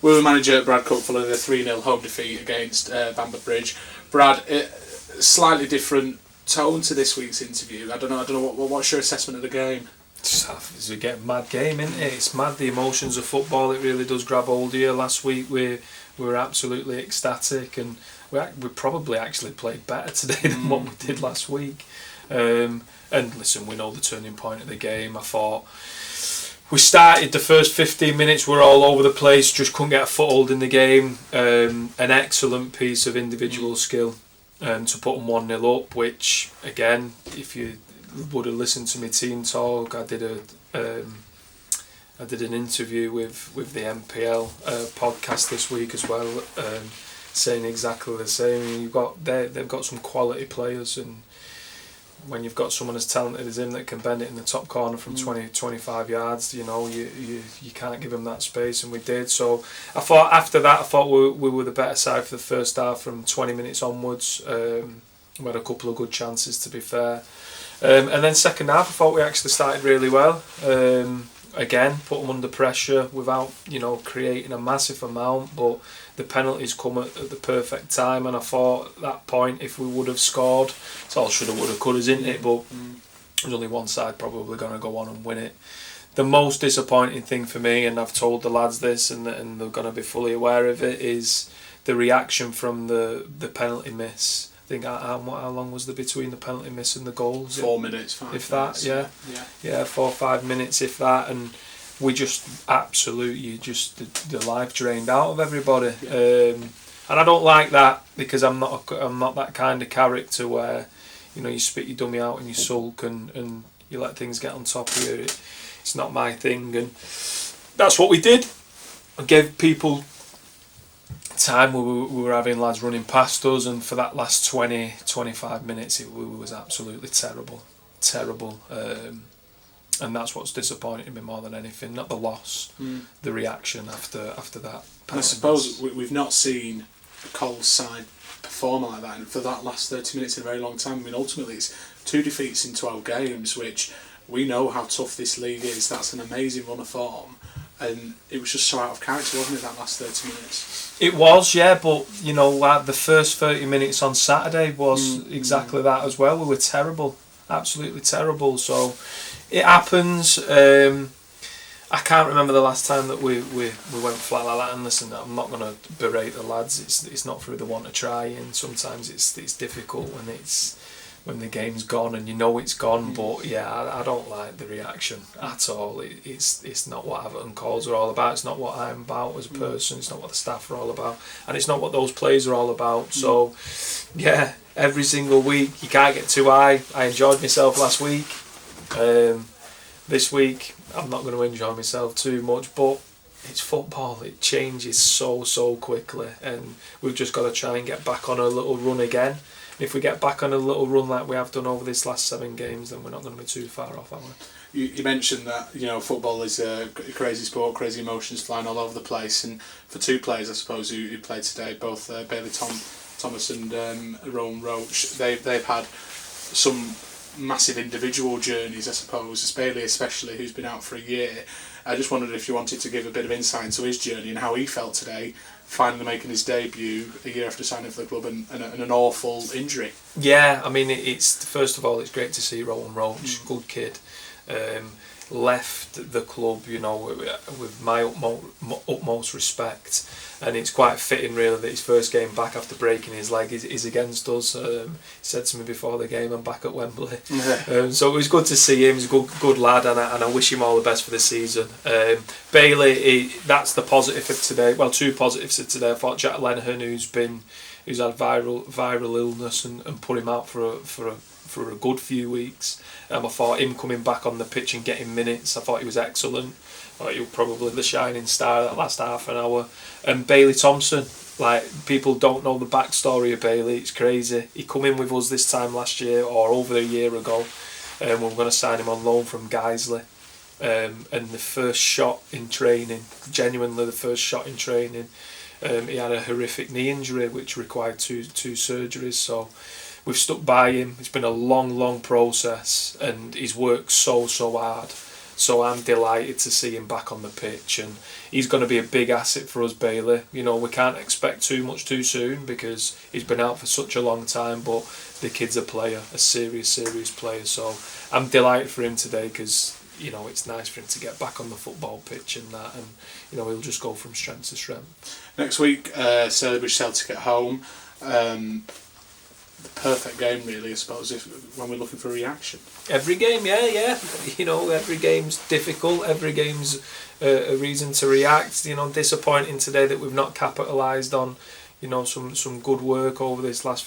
We were manager Brad Cooke following the 3-0 home defeat against Bamber Bridge. Brad, slightly different tone to this week's interview. I don't know. What's your assessment of the game? It's a mad game, isn't it? It's mad, the emotions of football. It really does grab hold of you. Last week we were absolutely ecstatic, and we probably actually played better today than what we did last week. And listen, we know the turning point of the game. I thought we started the first 15 minutes, we're all over the place, just couldn't get a foothold in the game. An excellent piece of individual skill to put them 1-0 up, which, again, if you would have listened to me team talk, I did an interview with the MPL podcast this week as well, saying exactly the same. They've got some quality players, and when you've got someone as talented as him that can bend it in the top corner from 20-25 yards, you can't give him that space, and we did. So I thought after that, we were the better side for the first half from 20 minutes onwards. We had a couple of good chances, to be fair. And then second half, I thought we actually started really well. Again, put them under pressure without, creating a massive amount, but the penalties come at the perfect time, and I thought at that point, if we would have scored, it's all shoulda, woulda, coulda, isn't it? But there's only one side probably going to go on and win it. The most disappointing thing for me, and I've told the lads this, and they're going to be fully aware of it, is the reaction from the penalty miss. I think how long was there between the penalty miss and the goals? 4 minutes, 5 if minutes. That, yeah, 4 or 5 minutes, if that, and we just absolutely the life drained out of everybody. Yeah. And I don't like that, because I'm not that kind of character where you spit your dummy out and you sulk and you let things get on top of you. It's not my thing, and that's what we did. I gave people time. We were having lads running past us, and for that last 20-25 minutes it was absolutely terrible. And that's what's disappointed me more than anything, not the loss, the reaction after that. And I suppose we've not seen Cole's side perform like that for that last 30 minutes in a very long time. I mean, ultimately it's 2 defeats in 12 games, which we know how tough this league is. That's an amazing run of form. And it was just so out of character, wasn't it, that last 30 minutes? It was, yeah, but, the first 30 minutes on Saturday was exactly that as well. We were terrible, absolutely terrible. So it happens. I can't remember the last time that we went flat like that. And listen, I'm not going to berate the lads. It's not through the want to try, and sometimes it's difficult when the game's gone and it's gone. But yeah, I don't like the reaction at all. It's not what Atherton calls are all about. It's not what I'm about as a person. It's not what the staff are all about, and it's not what those players are all about. So yeah, every single week you can't get too high. I enjoyed myself last week. This week I'm not going to enjoy myself too much, but it's football. It changes so quickly, and we've just got to try and get back on a little run again. If we get back on a little run like we have done over this last 7 games, then we're not going to be too far off, are we? You mentioned that football is a crazy sport, crazy emotions flying all over the place, and for 2 players I suppose who played today, both Bailey Thomas and Rowan Roach, they've had some massive individual journeys, I suppose. It's Bailey especially, who's been out for a year. I just wondered if you wanted to give a bit of insight into his journey and how he felt today, finally making his debut a year after signing for the club and an awful injury. Yeah, I mean, it's first of all, it's great to see Rowan Roach, good kid, left the club, with my utmost respect, and it's quite fitting really that his first game back after breaking his leg is against us. He said to me before the game, I'm back at Wembley. So it was good to see him. He's a good lad, and I wish him all the best for the season. Bailey, that's the positive of today. Well, 2 positives of today. I thought Jack Lenihan, who's had viral illness and put him out for a good few weeks. I thought him coming back on the pitch and getting minutes, I thought he was excellent. I thought he was probably the shining star that last half an hour. And Bailey Thompson, people don't know the backstory of Bailey, it's crazy. He come in with us this time last year, or over a year ago, and we were going to sign him on loan from Guiseley. And the first shot in training, genuinely the first shot in training, he had a horrific knee injury which required two surgeries. So we've stuck by him. It's been a long process, and he's worked so hard. So I'm delighted to see him back on the pitch, and he's going to be a big asset for us, Bailey. You know, we can't expect too much too soon because he's been out for such a long time, but the kid's a player, a serious player. So I'm delighted for him today because, you know, it's nice for him to get back on the football pitch and that, and, you know, he'll just go from strength to strength. Next week, Saleybridge Celtic at home. The perfect game, really, I suppose, when we're looking for reaction. Every game, yeah. You know, every game's difficult. Every game's a reason to react. You know, disappointing today that we've not capitalised on, you know, some good work over this last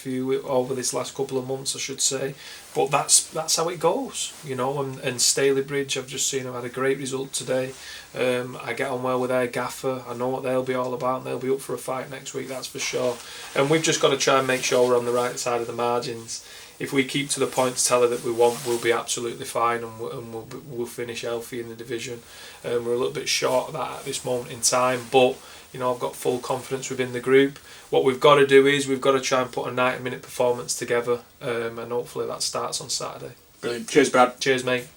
couple of months, I should say. But that's how it goes, you know. And Stalybridge, I've just seen them had a great result today. I get on well with their gaffer. I know what they'll be all about, and they'll be up for a fight next week, that's for sure. And we've just got to try and make sure we're on the right side of the margins. If we keep to the points teller that we want, we'll be absolutely fine, and we'll finish healthy in the division. We're a little bit short of that at this moment in time, but, you know, I've got full confidence within the group. What we've got to do is we've got to try and put a 90-minute performance together, and hopefully that starts on Saturday. Brilliant. Cheers, Brad. Cheers, mate.